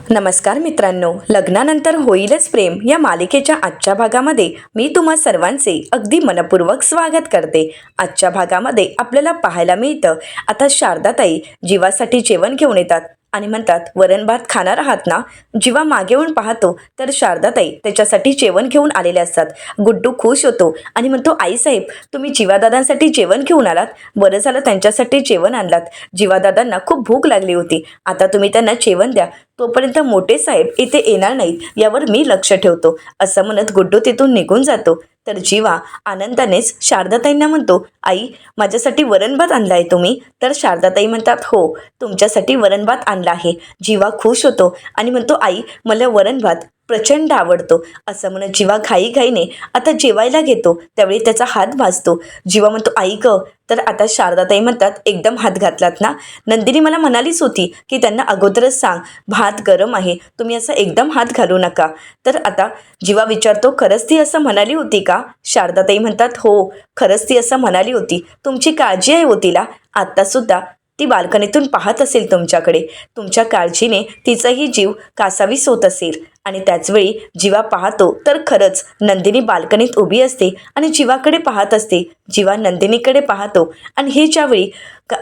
नमस्कार मित्रांनो, लग्नानंतर होईलच प्रेम या मालिकेच्या आजच्या भागामध्ये मी तुम्हा सर्वांचे अगदी मनपूर्वक स्वागत करते. आजच्या भागामध्ये आपल्याला पाहायला मिळतं, आता शारदाताई जीवासाठी जेवण घेऊन येतात आणि म्हणतात, वरण भात खाणार आहात ना? जीवा मागे येऊन पाहतो तर शारदाताई त्याच्यासाठी जेवण घेऊन आलेले असतात. गुड्डू खुश होतो आणि म्हणतो, आईसाहेब तुम्ही जीवादादांसाठी जेवण घेऊन आलात, बरं झालं त्यांच्यासाठी जेवण आणलात. जीवादादांना खूप भूक लागली होती, आता तुम्ही त्यांना जेवण द्या, तोपर्यंत मोठे साहेब इथे येणार नाहीत यावर मी लक्ष ठेवतो. असं म्हणत गुड्डू तिथून निघून जातो. तर जीवा आनंदानेच शारदाताईंना म्हणतो, आई माझ्यासाठी वरण भात आणला आहे तुम्ही? तर शारदाताई म्हणतात, हो तुमच्यासाठी वरण भात आणला आहे. जीवा खुश होतो आणि म्हणतो, आई मला वरण भात प्रचंड आवडतो. असं म्हणत जीवा घाईघाईने आता जेवायला घेतो, त्यावेळी त्याचा हात भाजतो. जीवा म्हणतो, आई ग. तर आता शारदाताई म्हणतात, एकदम हात घातलात ना? नंदिनी मला म्हणालीच होती की त्यांना अगोदरच सांग भात गरम आहे, तुम्ही असं एकदम हात घालू नका. तर आता जीवा विचारतो, खरंच ती असं म्हणाली होती का? शारदाताई म्हणतात, हो खरंच ती असं म्हणाली होती, तुमची काळजी आहे हो तिला. आत्तासुद्धा ती बाल्कनीतून पाहत असेल तुमच्याकडे, तुमच्या काळजीने तिचाही जीव कासावीस होत असेल. आणि त्याचवेळी जीवा पाहतो तर खरंच नंदिनी बाल्कनीत उभी असते आणि जीवाकडे पाहत असते. जीवा नंदिनीकडे पाहतो आणि हे ज्यावेळी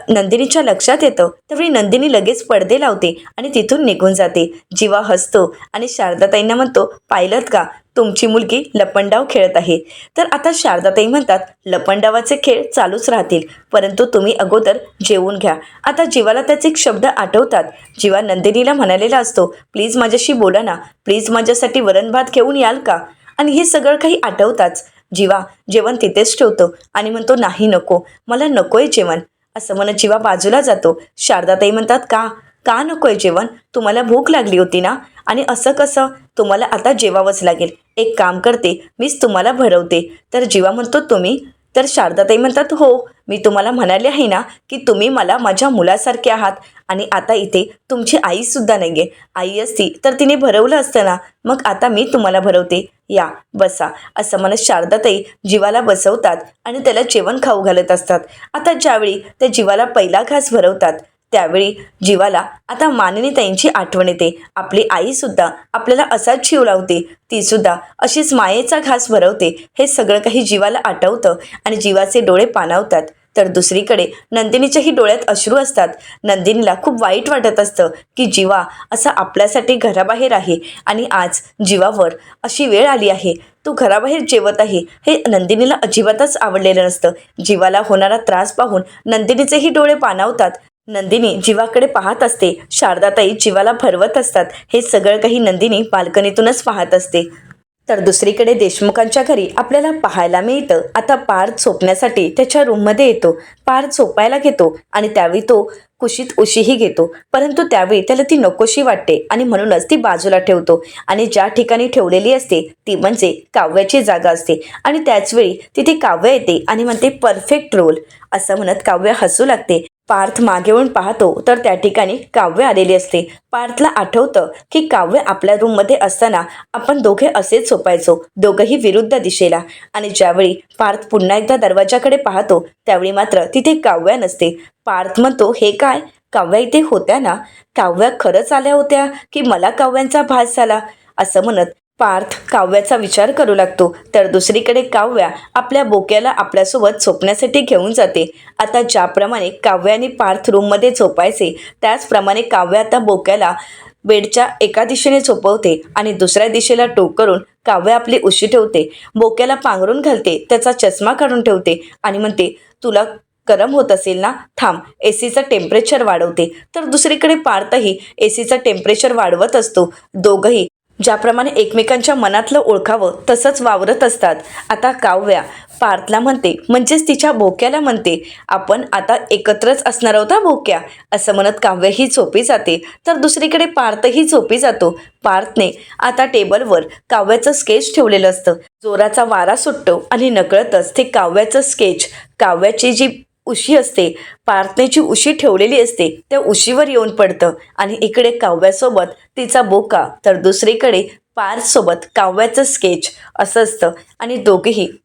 नंदिनीच्या लक्षात येतं त्यावेळी नंदिनी लगेच पडदे लावते आणि तिथून निघून जाते. जीवा हसतो आणि शारदाताईंना म्हणतो, पाहिलंत का तुमची मुलगी लपंडाव खेळत आहे. तर आता शारदाताई म्हणतात, लपंडावाचे खेळ चालूच राहतील, परंतु तुम्ही अगोदर जेवून घ्या. आता जीवाला त्याचे शब्द आठवतात. जीवा नंदिनीला म्हणालेला असतो, प्लीज माझ्याशी बोला ना, प्लीज माझ्यासाठी वरण भात घेऊन याल का? आणि हे सगळं काही आठवताच जीवा जेवण तिथेच ठेवतो आणि म्हणतो, नाही नको, मला नकोय जेवण. असं म्हणत जीवा बाजूला जातो. शारदाताई म्हणतात, का का नकोय जेवण? तुम्हाला भूक लागली होती ना? आणि असं कसं? तुम्हाला आता जेवावंच लागेल. एक काम करते, मीच तुम्हाला भरवते. तर जीवा म्हणतो, तुम्ही? तर शारदाताई म्हणतात, हो मी तुम्हाला म्हणाले आहे ना की तुम्ही मला माझ्या मुलासारखे आहात. आणि आता इथे तुमची आईसुद्धा नाही आहे. आई असती तर तिने भरवलं असतं ना. मग आता मी तुम्हाला भरवते, या बसा. असं म्हणत शारदाताई जीवाला बसवतात आणि त्याला जेवण खाऊ घालत असतात. आता ज्यावेळी त्या जीवाला पहिला घास भरवतात त्यावेळी जीवाला आता मानिनीताईंची आठवण येते. आपली आईसुद्धा आपल्याला असाच जीव लावते, तीसुद्धा अशीच मायेचा घास भरवते. हे सगळं काही जीवाला आठवतं आणि जीवाचे डोळे पाणावतात. तर दुसरीकडे नंदिनीच्याही डोळ्यात अश्रू असतात. नंदिनीला खूप वाईट वाटत असतं की जीवा असा आपल्यासाठी घराबाहेर आहे आणि आज जीवावर अशी वेळ आली आहे, तो घराबाहेर जेवत आहे. हे नंदिनीला अजिबातच आवडलेलं नसतं. जीवाला होणारा त्रास पाहून नंदिनीचेही डोळे पाणावतात. नंदिनी जीवाकडे पाहत असते, शारदाताई जीवाला भरवत असतात. हे सगळं काही नंदिनी बाल्कनीतूनच पाहत असते. तर दुसरीकडे देशमुखांच्या घरी आपल्याला पाहायला मिळतं, आता पार्थ झोपण्यासाठी त्याच्या रूममध्ये येतो. पार्थ झोपायला घेतो आणि त्यावेळी तो कुशीत उशीही घेतो, परंतु त्यावेळी त्याला ती नकोशी वाटते आणि म्हणूनच ती बाजूला ठेवतो. आणि ज्या ठिकाणी ठेवलेली असते ती म्हणजे काव्याची जागा असते. आणि त्याचवेळी तिथे काव्य येते आणि म्हणते, परफेक्ट रोल. असं म्हणत काव्य हसू लागते. पार्थ मागे येऊन पाहतो तर त्या ठिकाणी काव्य आलेली असते. पार्थला आठवतं की काव्य आपल्या रूममध्ये असताना आपण दोघे असेच झोपायचो, दोघंही विरुद्ध दिशेला. आणि ज्यावेळी पार्थ पुन्हा एकदा दरवाजाकडे पाहतो त्यावेळी मात्र तिथे काव्य नसते. पार्थ म्हणतो, हे काय, काव्या इथे होत्या ना? काव्या खरंच आल्या होत्या की मला काव्यांचा भास झाला? असं म्हणत पार्थ काव्याचा विचार करू लागतो. तर दुसरीकडे काव्या आपल्या बोक्याला आपल्यासोबत झोपण्यासाठी घेऊन जाते. आता ज्याप्रमाणे काव्य आणि पार्थ रूममध्ये झोपायचे त्याचप्रमाणे काव्य आता बोक्याला बेडच्या एका दिशेने झोपवते आणि दुसऱ्या दिशेला टोक करून काव्य आपली उशी ठेवते. बोक्याला पांघरून घालते, त्याचा चष्मा काढून ठेवते आणि म्हणते, तुला गरम होत असेल ना, थांब एसीचं टेम्परेचर वाढवते. तर दुसरीकडे पार्थही एसीचं टेम्परेचर वाढवत असतो. दोघंही ज्याप्रमाणे एकमेकांच्या मनातलं ओळखावं तसंच वावरत असतात. आता काव्या पार्थला म्हणते, म्हणजेच तिच्या बोक्याला म्हणते, आपण आता एकत्रच असणार आहोत बोक्या. असं म्हणत काव्यही झोपी जाते. तर दुसरीकडे पार्थही झोपी जातो. पार्थने आता टेबलवर काव्याचं स्केच ठेवलेलं असतं. जोराचा वारा सुटतो आणि नकळतच ते काव्याचं स्केच काव्याची जी उशी असते, पार्थने जी उशी ठेवलेली असते त्या उशीवर येऊन पडतं. आणि इकडे काव्यासोबत तिचा बोका, तर दुसरीकडे पार्थसोबत काव्याचं स्केच असं असतं. आणि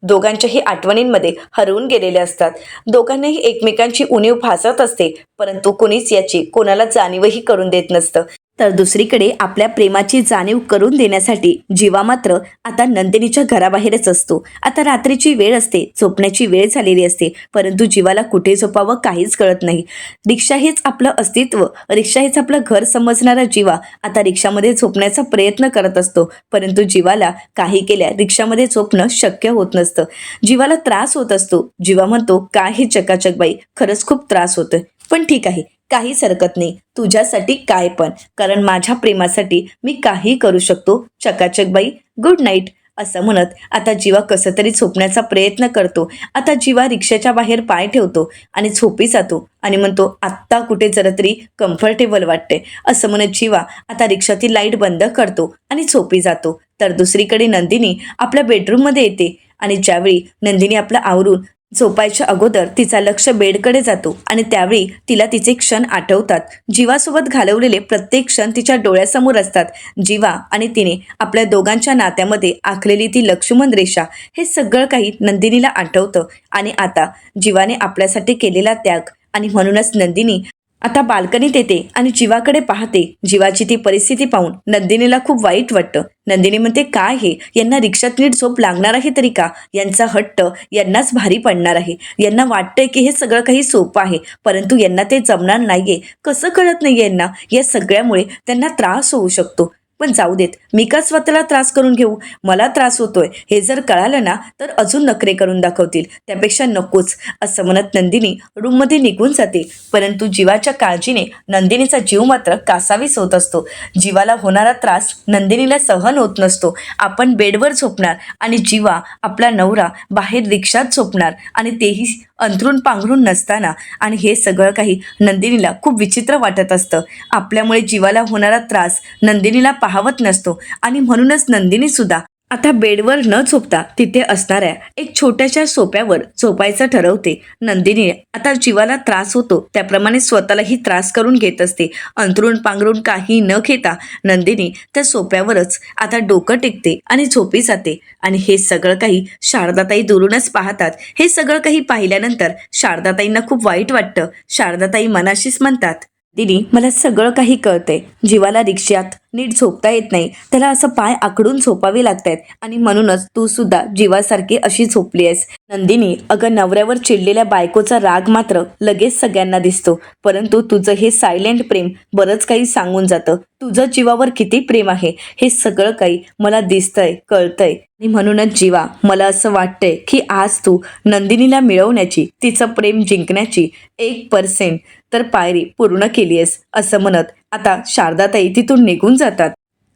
दोघांच्याही आठवणींमध्ये हरवून गेलेले असतात. दोघांनाही एकमेकांची उणीव भासत असते, परंतु कुणीच याची कोणाला जाणीवही करून देत नसतं. तर दुसरीकडे आपल्या प्रेमाची जाणीव करून देण्यासाठी जीवा मात्र आता नंदिनीच्या घराबाहेरच असतो. आता रात्रीची वेळ असते, झोपण्याची वेळ झालेली असते, परंतु जीवाला कुठे झोपावं काहीच कळत नाही. रिक्षा हेच आपलं अस्तित्व, रिक्षा हेच आपलं घर समजणारा जीवा आता रिक्षामध्ये झोपण्याचा प्रयत्न करत असतो, परंतु जीवाला काही केल्या रिक्षामध्ये झोपणं शक्य होत नसतं. जीवाला त्रास होत असतो. जीवा म्हणतो, काय हे चकाचक बाई, खरंच खूप त्रास होतोय, पण ठीक आहे, काहीच हरकत नाही, तुझ्यासाठी काय पण, कारण माझ्या प्रेमासाठी मी काही करू शकतो. चकाचक बाई, गुड नाईट. असं म्हणत आता जीवा कसं तरी झोपण्याचा प्रयत्न करतो. आता जीवा रिक्षाच्या बाहेर पाय ठेवतो आणि झोपी जातो आणि म्हणतो, आत्ता कुठे जरा तरी कम्फर्टेबल वाटते. असं म्हणत जीवा आता रिक्षातील लाईट बंद करतो आणि झोपी जातो. तर दुसरीकडे नंदिनी आपल्या बेडरूममध्ये येते आणि ज्यावेळी नंदिनी आपलं आवरून झोपायच्या अगोदर तिचा लक्ष बेडकडे जातो आणि त्यावेळी तिला तिचे क्षण आठवतात. जीवासोबत घालवलेले प्रत्येक क्षण तिच्या डोळ्यासमोर असतात. जीवा आणि तिने आपल्या दोघांच्या नात्यामध्ये आखलेली ती लक्ष्मण रेषा, हे सगळं काही नंदिनीला आठवतं. आणि आता जीवाने आपल्यासाठी केलेला त्याग, आणि म्हणूनच नंदिनी आता बाल्कनीत येते आणि जीवाकडे पाहते. जीवाची ती परिस्थिती पाहून नंदिनीला खूप वाईट वाटतं. नंदिनी म्हणते, काय हे, यांना रिक्षात नीट झोप लागणार आहे तरी का? यांचा हट्ट यांनाच भारी पडणार आहे. यांना वाटतंय की हे सगळं काही सोपं आहे, परंतु यांना ते जमणार नाहीये. कसं कळत नाहीये यांना? या सगळ्यामुळे त्यांना त्रास होऊ शकतो. पण जाऊ देत, मी का स्वतःला त्रास करून घेऊ? मला त्रास होतोय हे जर कळालं ना तर अजून नखरे करून दाखवतील, त्यापेक्षा नकोच. असं म्हणत नंदिनी रूममध्ये निघून जाते. परंतु जीवाच्या काळजीने नंदिनीचा जीव मात्र कासावीस होत असतो. जीवाला होणारा त्रास नंदिनीला सहन होत नसतो. आपण बेडवर झोपणार आणि जीवा आपला नवरा बाहेर रिक्षात झोपणार, आणि तेही अंथरून पांघरून नसताना. आणि हे सगळं काही नंदिनीला खूप विचित्र वाटत असतं. आपल्यामुळे जीवाला होणारा त्रास नंदिनीला पाहवत नसतो, आणि म्हणूनच नंदिनी सुद्धा आता बेडवर न झोपता तिथे असणाऱ्या एक छोट्याशा सोप्यावर झोपायचं ठरवते. नंदिनी आता जीवाला त्रास होतो त्याप्रमाणे स्वतःलाही त्रास करून घेत असते. अंथरूण पांघरून काही न घेता नंदिनी त्या सोप्यावरच आता डोकं टेकते आणि झोपी जाते. आणि हे सगळं काही शारदाताई दुरूनच पाहतात. हे सगळं काही पाहिल्यानंतर शारदाताईंना खूप वाईट वाटतं. शारदाताई मनाशीच म्हणतात, दिदी, मला सगळं काही कळतंय. जीवाला रिक्षात नीट झोपता येत नाही, त्याला असं पाय आखडून झोपावे लागतायत, आणि म्हणूनच तू सुद्धा जीवासारखी अशी झोपली आहेस. नंदिनी, अगं, नवऱ्यावर चिडलेल्या बायकोचा राग मात्र लगेच सगळ्यांना दिसतो, परंतु तुझं हे सायलेंट प्रेम बरंच काही सांगून जातं. तुझं जीवावर किती प्रेम आहे हे सगळं काही मला दिसतंय, कळतंय. आणि म्हणूनच जीवा, मला असं वाटतंय की आज तू नंदिनीला मिळवण्याची, तिचं प्रेम जिंकण्याची 1% तर पायरी पूर्ण केली आहेस. असं म्हणत आता शारदाताई तिथून निघून जातात.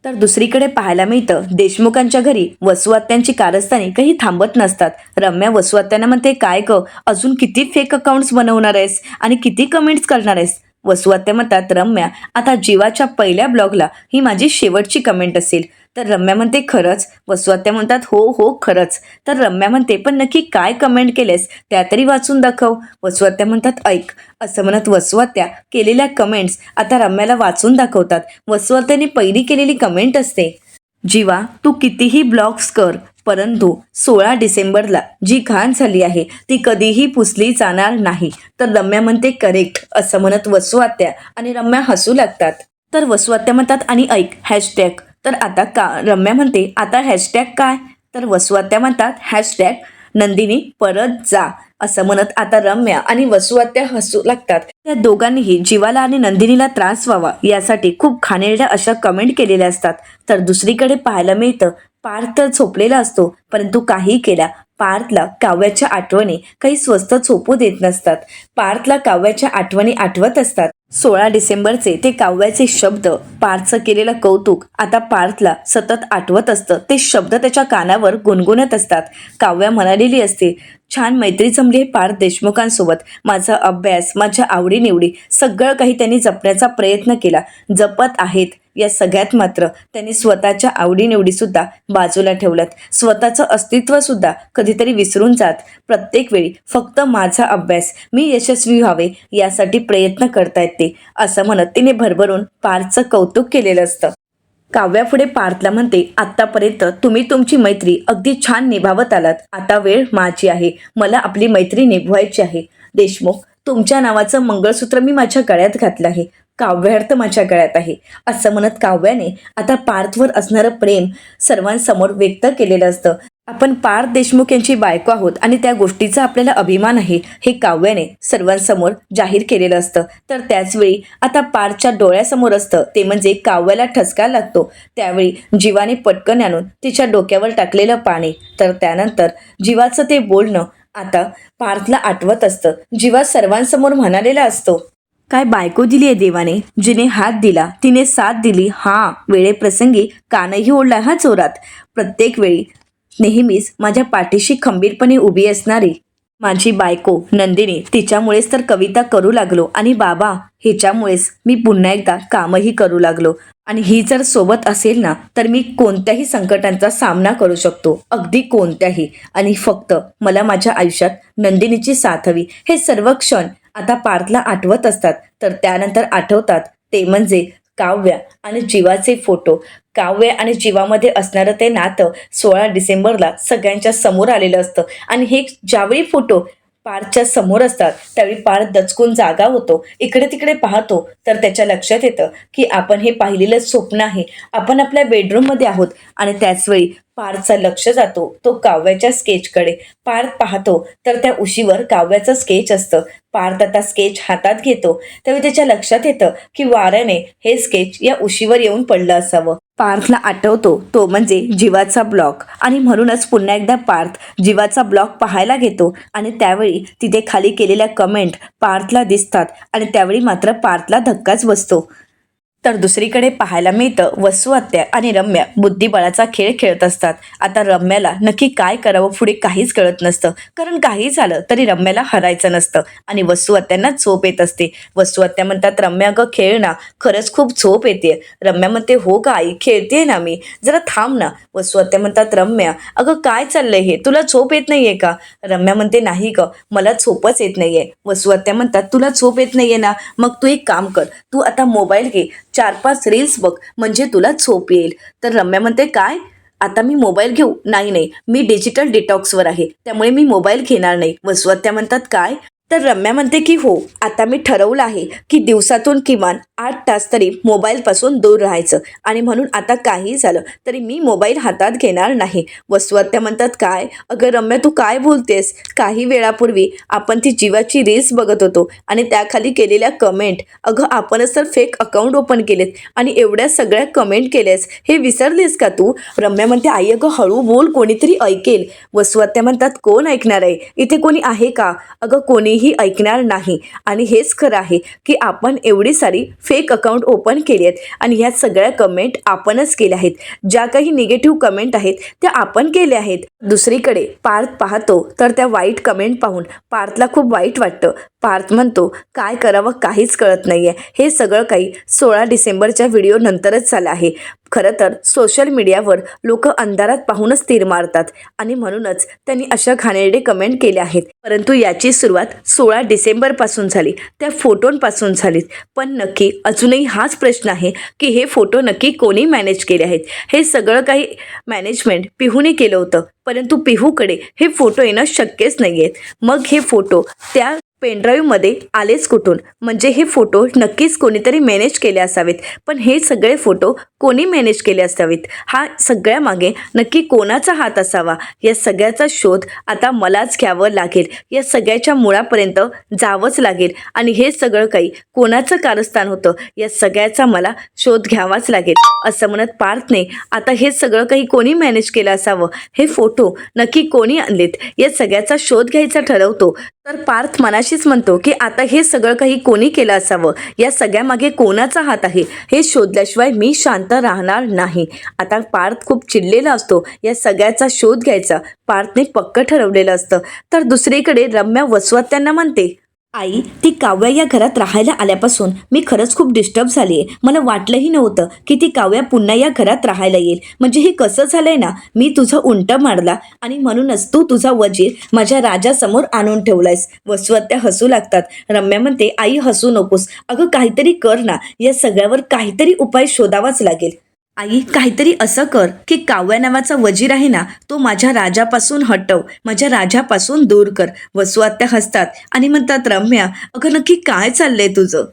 तर दुसरीकडे पाहायला मिळतं, देशमुखांच्या घरी वसुआत्यांची कारस्थाने काही थांबत नसतात. रम्या वसुआत्यांना म्हणते, काय ग, अजून किती फेक अकाउंट्स बनवणार आहेस आणि किती कमेंट्स करणार आहेस? वसुआत्या म्हणतात, रम्या, आता जीवाच्या पहिल्या ब्लॉगला ही माझी शेवटची कमेंट असेल. तर रम्या म्हणते, खरंच? वसुआत्या म्हणतात, हो हो खरंच. तर रम्या म्हणते, पण नक्की काय कमेंट केलेस त्या तरी वाचून दाखव. वसुआत्या म्हणतात, ऐक. असं म्हणत वसुआत्या केलेल्या कमेंट्स आता रम्याला वाचून दाखवतात. वसुआत्याने पहिली केलेली कमेंट असते, जीवा, तू कितीही ब्लॉग्स कर, परंतु 16 डिसेंबरला जी घाण झाली आहे ती कधीही पुसली जाणार नाही. तर रम्या म्हणते, करेक्ट. असं म्हणत वसुआत्या आणि रम्या हसू लागतात. तर वसुआत्या म्हणतात, आणि ऐक, हॅशटॅग. तर आता का रम्या म्हणते, आता हॅशटॅग काय? तर वसुआत्या म्हणतात, हॅशटॅग नंदिनी परत जा. असं म्हणत आता रम्या आणि वसुआत्या हसू लागतात. त्या दोघांनीही जीवाला आणि नंदिनीला त्रास व्हावा यासाठी खूप घाणेरड्या अशा कमेंट केलेल्या असतात. तर दुसरीकडे पाहायला मिळतं, पार्थ तर झोपलेला असतो, परंतु काही केल्या पार्थला काव्याच्या आठवणी काही स्वस्त झोपू देत नसतात. पार्थला काव्याच्या आठवणी आठवत असतात. 16 डिसेंबरचे ते काव्याचे शब्द, पार्थचं केलेलं कौतुक आता पार्थला सतत आठवत असतं. ते शब्द त्याच्या कानावर गुणगुणत असतात. काव्या म्हणालेली असते, छान मैत्री जमली आहे पार्थ देशमुखांसोबत. माझा अभ्यास, माझ्या आवडीनिवडी सगळं काही त्यांनी जपण्याचा प्रयत्न केला, जपत आहेत. या सगळ्यात मात्र त्यांनी स्वतःच्या आवडीनिवडीसुद्धा बाजूला ठेवल्यात. स्वतःचं अस्तित्वसुद्धा कधीतरी विसरून जात. प्रत्येक वेळी फक्त माझा अभ्यास, मी यशस्वी व्हावे यासाठी प्रयत्न करतायत ते. असं म्हणत तिने भरभरून पार्थचं कौतुक केलेलं असतं. काव्या पुढे पार्थला म्हणते, आत्तापर्यंत तुम्ही तुमची मैत्री अगदी छान निभावत आलात. आता वेळ माझी आहे. मला आपली मैत्री निभवायची आहे. देशमुख, तुमच्या नावाचं मंगळसूत्र मी माझ्या गळ्यात घातलं आहे, काव्यार्थ माझ्या गळ्यात आहे, असं म्हणत काव्याने आता पार्थवर असणारं प्रेम सर्वांसमोर व्यक्त केलेलं असतं. आपण पार्थ देशमुख यांची बायको आहोत आणि त्या गोष्टीचा आपल्याला अभिमान आहे हे काव्याने सर्वांसमोर जाहीर केलेलं असतं. तर त्याचवेळी आता पार्थच्या डोळ्यासमोर असतं ते म्हणजे काव्याला ठसका लागतो त्यावेळी जीवाने पटकन आणून तिच्या डोक्यावर टाकलेलं पाणी. तर त्यानंतर जीवाचं ते बोलणं आता पार्थला आठवत असतं. जीवा सर्वांसमोर म्हणालेला असतो, काय बायको दिली आहे देवाने, जिने हात दिला तिने साथ दिली, हा वेळेप्रसंगी कानही ओढला हा जोरात, प्रत्येक वेळी नेहमीच माझ्या पाठीशी खंबीरपणे उभी असणारी माझी बायको नंदिनी, तिच्यामुळेच तर कविता करू लागलो आणि बाबा हिच्यामुळेच मी पुन्हा एकदा कामही करू लागलो. आणि ही जर सोबत असेल ना तर मी कोणत्याही संकटांचा सामना करू शकतो, अगदी कोणत्याही. आणि फक्त मला माझ्या आयुष्यात नंदिनीची साथ हवी. हे सर्व क्षण आता पार्थला आठवत असतात. तर त्यानंतर आठवतात ते म्हणजे काव्य आणि जीवाचे फोटो. काव्य आणि जीवामध्ये असणारं ते नातं 16 डिसेंबरला सगळ्यांच्या समोर आलेलं असतं. आणि हे ज्यावेळी फोटो पार्थच्या समोर असतात त्यावेळी पार्थ दचकून जागा होतो, इकडे तिकडे पाहतो. तर त्याच्या लक्षात येतं की आपण हे पाहिलेलं स्वप्न आहे, आपण आपल्या बेडरूममध्ये आहोत. आणि त्याचवेळी पार्थचं लक्ष जातो तो काव्याच्या स्केचकडे. पार्थ पाहतो तर त्या उशीवर काव्याचं स्केच असतं. पार्थ आता स्केच हातात घेतो त्यावेळी त्याच्या लक्षात येतं की वाऱ्याने हे स्केच या उशीवर येऊन पडलं असावं. पार्थला आठवतो तो म्हणजे जीवाचा ब्लॉग आणि म्हणूनच पुन्हा एकदा पार्थ जीवाचा ब्लॉग पाहायला घेतो. आणि त्यावेळी तिथे खाली केलेल्या कमेंट पार्थला दिसतात आणि त्यावेळी मात्र पार्थला धक्काच बसतो. तर दुसरीकडे पाहायला मिळतं वसू आत्या आणि रम्या बुद्धिबळाचा खेळ खेळत असतात. आता रम्याला नक्की काय करावं पुढे काहीच कळत नसतं, कारण काही झालं तरी रम्याला हरायचं नसतं. आणि वसू आत्यांना झोप येत असते. वसू आत्या म्हणतात, रम्या अगं खेळ ना, खरंच खूप झोप येते. रम्या म्हणते, हो का आई, खेळते ना मी, जरा थांब ना. वसू आत्या म्हणतात, रम्या अगं काय चाललंय हे, तुला झोप येत नाहीये का? रम्या म्हणते, नाही ग, मला झोपच येत नाहीये. वसू आत्या म्हणतात, तुला झोप येत नाहीये ना, मग तू एक काम कर, तू आता मोबाईल घे, 4-5 रील्स बघ, म्हणजे तुला झोप येईल. तर रम्या म्हणते, काय आता मी मोबाईल घेऊ? नाही नाही, मी डिजिटल डिटॉक्सवर आहे त्यामुळे मी मोबाईल घेणार नाही. वसू आत्या म्हणतात, काय? तर रम्या म्हणते की हो, आता मी ठरवलं आहे की दिवसातून किमान 8 तास तरी मोबाईलपासून दूर राहायचं आणि म्हणून आता काही झालं तरी मी मोबाईल हातात घेणार नाही. वसू आत्या म्हणतात, काय अगं रम्या तू काय बोलतेस? काही वेळापूर्वी आपण ती जीवाची रील्स बघत होतो आणि त्याखाली केलेल्या कमेंट, अगं आपणच तर फेक अकाउंट ओपन केलेत आणि एवढ्या सगळ्या कमेंट केल्यास, हे विसरलीस का तू? रम्या म्हणते, आई अगं हळू बोल, कोणीतरी ऐकेल. वसू आत्या म्हणतात, कोण ऐकणार आहे? इथे कोणी आहे का? अगं कोणीही ऐकणार नाही. आणि हेच खरं आहे की आपण एवढी सारी फेक अकाउंट ओपन केली आहेत आणि ह्या सगळ्या कमेंट आपणच केल्या आहेत. ज्या काही निगेटिव्ह कमेंट आहेत त्या आपण केल्या आहेत. दुसरीकडे पार्थ पाहतो तर त्या वाईट कमेंट पाहून पार्थला खूप वाईट वाटतं. पार्थ म्हणतो, काय करावं काहीच कळत नाहीये. हे सगळं काही 16 डिसेंबरच्या व्हिडिओ नंतरच झालं आहे. खरं तर सोशल मीडियावर लोक अंधारात पाहूनच तीर मारतात आणि म्हणूनच त्यांनी अशा घाणेरडे कमेंट केल्या आहेत. परंतु याची सुरुवात 16 डिसेंबरपासून झाली, त्या फोटोंपासून झाली. पण नक्की अजूनही हाच प्रश्न आहे की हे फोटो नक्की कोणी मॅनेज केले आहेत? हे सगळं काही मॅनेजमेंट पिहूने केलं होतं, परंतु पिहूकडे हे फोटो येणं शक्यच नाही आहेत. मग हे फोटो त्या पेनड्राईव्हमध्ये आलेच कुठून? म्हणजे हे फोटो नक्कीच कोणीतरी मॅनेज केले असावेत. पण हे सगळे फोटो कोणी मॅनेज केले असावेत? हा सगळ्यामागे नक्की कोणाचा हात असावा? या सगळ्याचा शोध आता मलाच घ्यावं लागेल. या सगळ्याच्या मुळापर्यंत जावंच लागेल आणि हे सगळं काही कोणाचं कारस्थान होतं या सगळ्याचा मला शोध घ्यावाच लागेल. असं म्हणत पार्थने आता हे सगळं काही कोणी मॅनेज केलं असावं, हे फोटो नक्की कोणी आणलेत या सगळ्याचा शोध घ्यायचा ठरवतो. तर पार्थ मनाशीच म्हणतो की आता हे सगळं काही कोणी केलं असावं, या सगळ्यामागे कोणाचा हात आहे हे शोधल्याशिवाय मी शांत राहणार नाही. आता पार्थ खूप चिडलेला असतो. या सगळ्याचा शोध घ्यायचा पार्थने पक्क ठरवलेलं असतं. तर दुसरीकडे रम्या वसू आत्यांना म्हणते, आई ती काव्या या घरात राहायला आल्यापासून मी खरंच खूप डिस्टर्ब झाली आहे. मला वाटलंही नव्हतं की ती काव्या पुन्हा या घरात राहायला येईल. म्हणजे हे कसं झालंय ना, मी तुझा उंट मारला आणि म्हणूनच तू तुझा वजीर माझ्या राजासमोर आणून ठेवलायस. वसू आत्या हसू लागतात. रम्या म्हणते, आई हसू नकोस, अगं काहीतरी कर ना, या सगळ्यावर काहीतरी उपाय शोधावाच लागेल. आई काहीतरी असं कर की काव्या नावाचा वजीर आहे ना, तो माझ्या राजापासून हटव, माझ्या राजापासून दूर कर. वसू आत्या हसतात आणि म्हणतात, रम्या अगं नक्की काय चाललंय तुझं?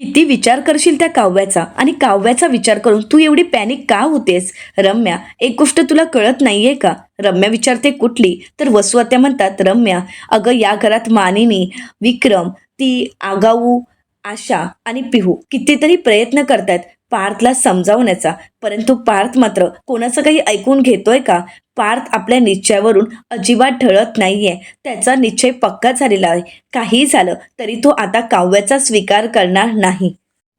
किती विचार करशील त्या काव्याचा, आणि काव्याचा विचार करून तू एवढी पॅनिक का होतेस? रम्या, एक गोष्ट तुला कळत नाहीये का? रम्या विचारते, कुठली? तर वसुआत्या म्हणतात, रम्या, अगं या घरात मानिनी, विक्रम, ती आगाऊ आशा आणि पिहू कितीतरी प्रयत्न करतात पार्थला समजावण्याचा, परंतु पार्थ मात्र कोणाचं काही ऐकून घेतोय का? पार्थ आपल्या निश्चयावरून अजिबात ढळत नाहीये. त्याचा निश्चय पक्का झालेला आहे. काही झालं तरी तो आता काव्याचा स्वीकार करणार नाही.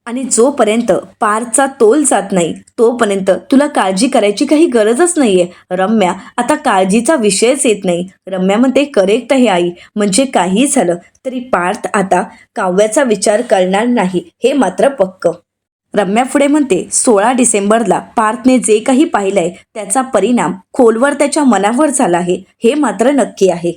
आणि जोपर्यंत पारचा तोल जात नाही तोपर्यंत तुला काळजी करायची काही गरजच नाहीये. रम्या, आता काळजीचा विषयच येत नाही. रम्या म्हणते, करेक्ट आहे आई, म्हणजे काही झालं तरी पार्थ आता काव्याचा विचार करणार नाही, हे मात्र पक्क. रम्या पुढे म्हणते, 16 डिसेंबरला पार्थने जे काही पाहिलंय त्याचा परिणाम खोलवर त्याच्या मनावर झाला आहे, हे मात्र नक्की आहे.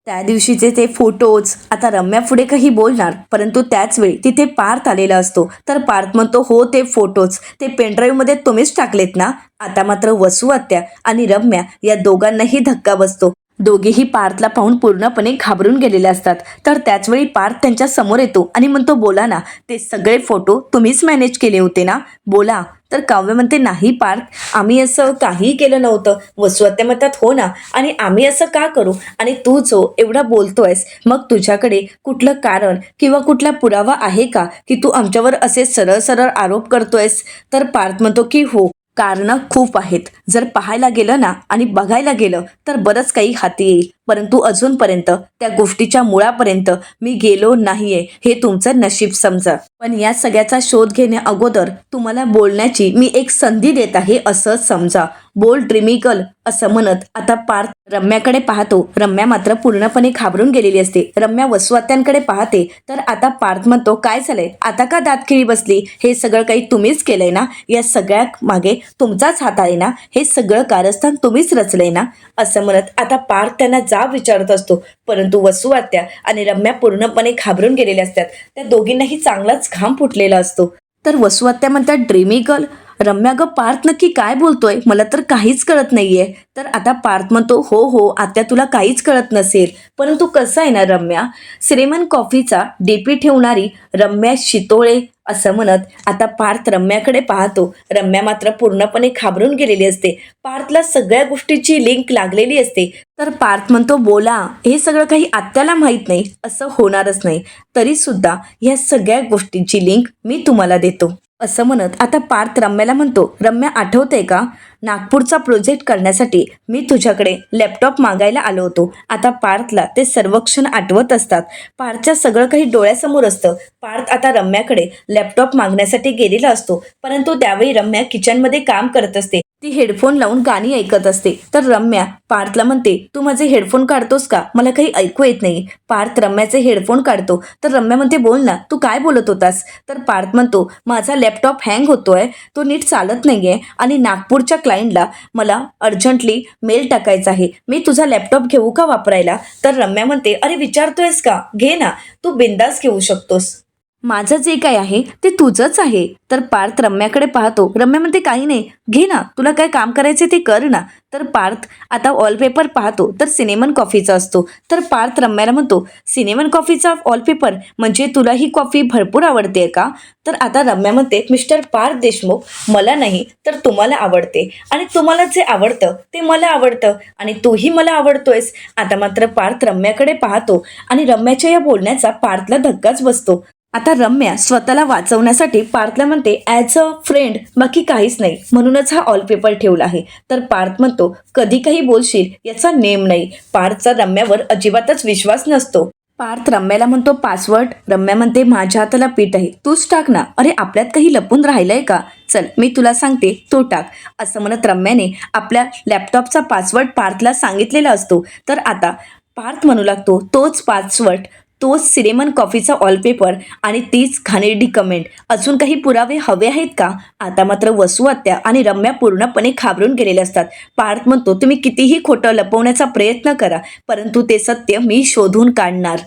त्या दिवशीचे ते फोटोज. आता रम्या पुढे काही बोलणार, परंतु त्याच वेळी तिथे पार्थ आलेला असतो. तर पार्थ म्हणतो, हो ते फोटोज ते पेनड्राईव्ह मध्ये तुम्हीच टाकलेत ना? आता मात्र वसुआत्या आणि रम्या या दोघांनाही धक्का बसतो. दोघेही पार्थला पाहून पूर्णपणे घाबरून गेलेले असतात. तर त्याच वेळी पार्थ त्यांच्या समोर येतो आणि म्हणतो, बोला ना, ते सगळे फोटो तुम्हीच मॅनेज केले होते ना, बोला. तर काव्य म्हणते, नाही पार्थ, आम्ही असं काहीही केलं नव्हतं. वसुआत्या म्हणतात, हो ना, आणि आम्ही असं का करू? आणि तू जो एवढा बोलतोयस, मग तुझ्याकडे कुठलं कारण किंवा कुठला पुरावा आहे का की तू आमच्यावर असे सरळ सरळ आरोप करतोयस? तर पार्थ म्हणतो की हो, कारणं खूप आहेत. जर पाहायला गेलं ना आणि बघायला गेलं तर बरंच काही हाती येईल, परंतु अजूनपर्यंत त्या गोष्टीच्या मुळापर्यंत मी गेलो नाहीये, हे तुमचं नशीब समजा. पण या सगळ्याचा शोध घेण्या अगोदर तुम्हाला बोलण्याची मी एक संधी देत आहे असं समजा. बोल ड्रीमिकल, असं म्हणत आता पार्थ रम्याकडे पाहतो. रम्या मात्र पूर्णपणे घाबरून गेलेली असते. रम्या वसुआत्यांकडे पाहते. तर आता पार्थ म्हणतो, काय झालंय? आता का दातखिळी बसली? हे सगळं काही तुम्हीच केलंय ना? या सगळ्या मागे तुमचाच हात आहे ना? हे सगळं कारस्थान तुम्हीच रचलंय ना? असं म्हणत आता पार्थ त्यांना जाब विचारत असतो. परंतु वसुआत्या आणि रम्या पूर्णपणे घाबरून गेलेल्या असतात. त्या दोघींनाही चांगलाच घाम फुटलेला असतो. तर वसुआत्या म्हणतात, ड्रीमिकल, रम्या, ग पार्थ नक्की काय बोलतोय? मला तर काहीच कळत नाहीये. तर आता पार्थ म्हणतो, हो हो आत्या, तुला काहीच कळत नसेल, परंतु कसं आहे ना रम्या, श्रीमन कॉफीचा डीपी ठेवणारी रम्या शितोळे, असं म्हणत आता पार्थ रम्याकडे पाहतो. रम्या मात्र पूर्णपणे घाबरून गेलेली असते. पार्थला सगळ्या गोष्टीची लिंक लागलेली असते. तर पार्थ म्हणतो, बोला, हे सगळं काही आत्याला माहीत नाही असं होणारच नाही, तरी सुद्धा या सगळ्या गोष्टींची लिंक मी तुम्हाला देतो. असं म्हणत आता पार्थ रम्याला म्हणतो, रम्या, आठवतंय का, नागपूरचा प्रोजेक्ट करण्यासाठी मी तुझ्याकडे लॅपटॉप मागायला आलो होतो. आता पार्थला ते सर्व क्षण आठवत असतात. पार्थच्या सगळं काही डोळ्यासमोर असतं. पार्थ आता रम्याकडे लॅपटॉप मागण्यासाठी गेलेला असतो, परंतु त्यावेळी रम्या किचनमध्ये काम करत असते. ती हेडफोन लावून गाणी ऐकत असते. तर रम्या पार्थला म्हणते, तू माझे हेडफोन काढतोस का? मला काही ऐकू येत नाही. पार्थ रम्याचे हेडफोन काढतो. तर रम्या म्हणते, बोल ना, तू काय बोलत होतास? तर पार्थ म्हणतो, माझा लॅपटॉप हँग होतोय, तो नीट चालत नाहीये, आणि नागपूरच्या क्लायंटला मला अर्जंटली मेल टाकायचा आहे. मी तुझा लॅपटॉप घेऊ का वापरायला? तर रम्या म्हणते, अरे विचारतोयस का? घे ना, तू बिंदास घेऊ शकतोस. माझं जे काय आहे ते तुझंच आहे. तर पार्थ रम्याकडे पाहतो. रम्या म्हणते, काही नाही, घे ना, तुला काय काम करायचे ते कर ना. तर पार्थ आता वॉलपेपर पाहतो. तर सिनेमन कॉफीचा असतो. तर पार्थ रम्याला म्हणतो, सिनेमन कॉफीचा वॉलपेपर, म्हणजे तुला ही कॉफी भरपूर आवडते का? तर आता रम्या म्हणते, मिस्टर पार्थ देशमुख, मला नाही तर तुम्हाला आवडते, आणि तुम्हाला जे आवडतं ते मला आवडतं, आणि तूही मला आवडतोयस. आता मात्र पार्थ रम्याकडे पाहतो आणि रम्याच्या या बोलण्याचा पार्थला धक्काच बसतो. आता रम्या स्वतःला वाचवण्यासाठी पार्थला म्हणते, ॲज अ फ्रेंड, बाकी काहीच नाही, म्हणूनच हा वॉलपेपर ठेवला आहे. तर पार्थ म्हणतो, कधी काही बोलशील याचा नेम नाही. पार्थचा रम्यावर अजिबातच विश्वास नसतो. पार्थ रम्याला म्हणतो, पासवर्ड. रम्या म्हणते, माझ्या हाताला पीठ आहे, तूच टाक ना. अरे आपल्यात काही लपून राहिलंय का? चल मी तुला सांगते, तो टाक. असं म्हणत रम्याने आपल्या लॅपटॉपचा पासवर्ड पार्थला सांगितलेला असतो. तर आता पार्थ म्हणू लागतो, तोच पासवर्ड, तोच सिनेमन कॉफीचा वॉलपेपर, आणि तीच घाणेरडी कमेंट. अजून काही पुरावे हवे आहेत का? आता मात्र वसुआत्या आणि रम्या पूर्णपणे घाबरून गेलेले असतात. पार्थ म्हणतो, तुम्ही कितीही खोटं लपवण्याचा प्रयत्न करा, परंतु ते सत्य मी शोधून काढणार.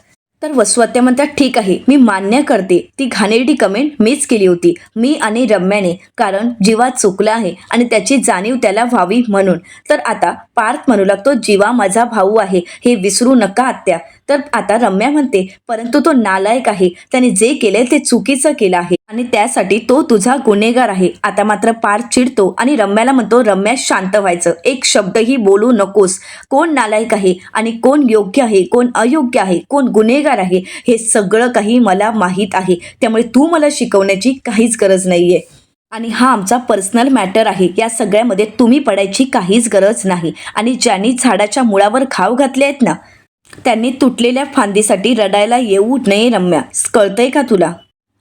तर वसुआत्या म्हणतात, ठीक आहे, मी मान्य करते, ती घाणेरडी कमेंट मीच केली होती, मी आणि रम्याने, कारण जीवा चुकला आहे आणि त्याची जाणीव त्याला व्हावी म्हणून. तर आता पार्थ म्हणू लागतो, जीवा माझा भाऊ आहे, हे विसरू नका आत्या. तर आता रम्या म्हणते परंतु तो नालायक आहे, त्याने जे केले ते चुकीचं केलं आहे आणि त्यासाठी तो तुझा गुन्हेगार आहे. आता मात्र पार्थ चिडतो आणि रम्याला म्हणतो रम्या शांत व्हायचं, एक शब्दही बोलू नकोस. कोण नालायक आहे आणि कोण योग्य आहे, कोण अयोग्य आहे, कोण गुन्हेगार आहे हे सगळं काही मला माहीत आहे. त्यामुळे तू मला शिकवण्याची काहीच गरज नाहीये आणि हा आमचा पर्सनल मॅटर आहे. या सगळ्यामध्ये तुम्ही पडायची काहीच गरज नाही. आणि ज्यांनी झाडाच्या मुळावर घाव घातले आहेत ना, त्यांनी तुटलेल्या फांदीसाठी रडायला येऊ नये रम्या, कळतंय का तुला?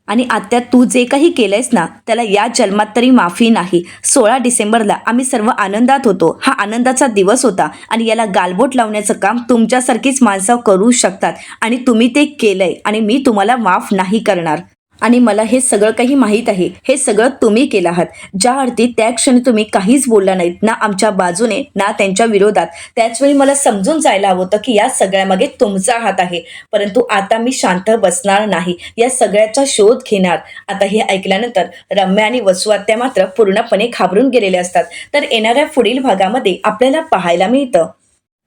आणि आत्या तू जे काही केलंयस ना त्याला या जन्मात तरी माफी नाही. 16 डिसेंबरला आम्ही सर्व आनंदात होतो. हा आनंदाचा दिवस होता आणि याला गालबोट लावण्याचं काम तुमच्यासारखीच माणसं करू शकतात आणि तुम्ही ते केलंय आणि मी तुम्हाला माफ नाही करणार. आणि मला हे सगळं काही माहीत आहे. हे सगळं तुम्ही केलं आहात. ज्या अर्थी त्या क्षणी तुम्ही काहीच बोलला नाहीत ना आमच्या बाजूने ना त्यांच्या विरोधात, त्याचवेळी मला समजून जायला हवं होतं की या सगळ्यामागे तुमचा हात आहे. परंतु आता मी शांत बसणार नाही, या सगळ्याचा शोध घेणार. आता हे ऐकल्यानंतर रम्या आणि वसू आत्या मात्र पूर्णपणे घाबरून गेलेले असतात. तर येणाऱ्या पुढील भागामध्ये आपल्याला पाहायला मिळतं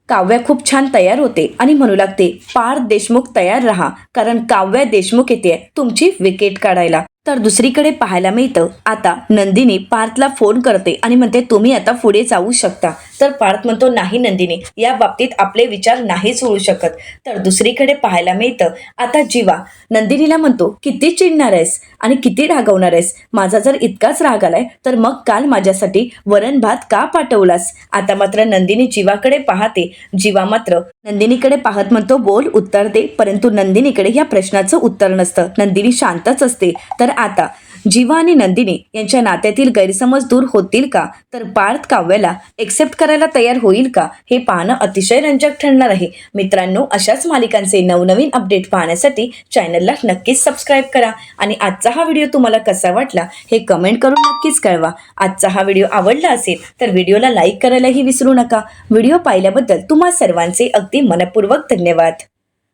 काव्या खूप छान तयार होते आणि म्हणू लागते पार्थ देशमुख तयार राहा, कारण काव्या देशमुख येते तुमची विकेट काढायला. तर दुसरीकडे पाहायला मिळतं आता नंदिनी पार्थला फोन करते आणि म्हणते तुम्ही आता पुढे जाऊ शकता. तर पार्थ म्हणतो नाही नंदिनी, या बाबतीत आपले विचार नाही जुळू शकत. तर दुसरीकडे पाहायला मिळतं आता जीवा नंदिनीला म्हणतो किती चिडणार आहेस आणि किती रागवणार आहेस? माझा जर इतकाच राग आलाय तर मग काल माझ्यासाठी वरण भात का पाठवलास? आता मात्र नंदिनी जीवाकडे पाहते. जीवा मात्र नंदिनीकडे पाहत म्हणतो बोल, उत्तर दे. परंतु नंदिनीकडे या प्रश्नाचं उत्तर नसतं. नंदिनी शांतच असते. तर आता जीवा आणि नंदिनी यांच्या नात्यातील गैरसमज दूर होतील का? तर पार्थ काव्याला एक्सेप्ट करायला तयार होईल का? हे पाहणं अतिशय रंजक ठरणार आहे. मित्रांनो, अशाच मालिकांचे नवनवीन अपडेट पाहण्यासाठी चॅनलला नक्कीच सबस्क्राईब करा आणि आजचा हा व्हिडिओ तुम्हाला कसा वाटला हे कमेंट करून नक्कीच कळवा. आजचा हा व्हिडिओ आवडला असेल तर व्हिडिओला लाईक करायलाही विसरू नका. व्हिडिओ पाहिल्याबद्दल तुम्हा सर्वांचे अगदी मनपूर्वक धन्यवाद.